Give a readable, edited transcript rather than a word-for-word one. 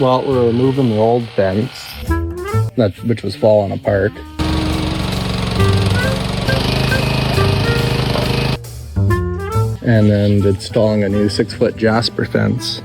Well, we're removing the old fence, which was falling apart. And then installing a new 6-foot Jasper fence.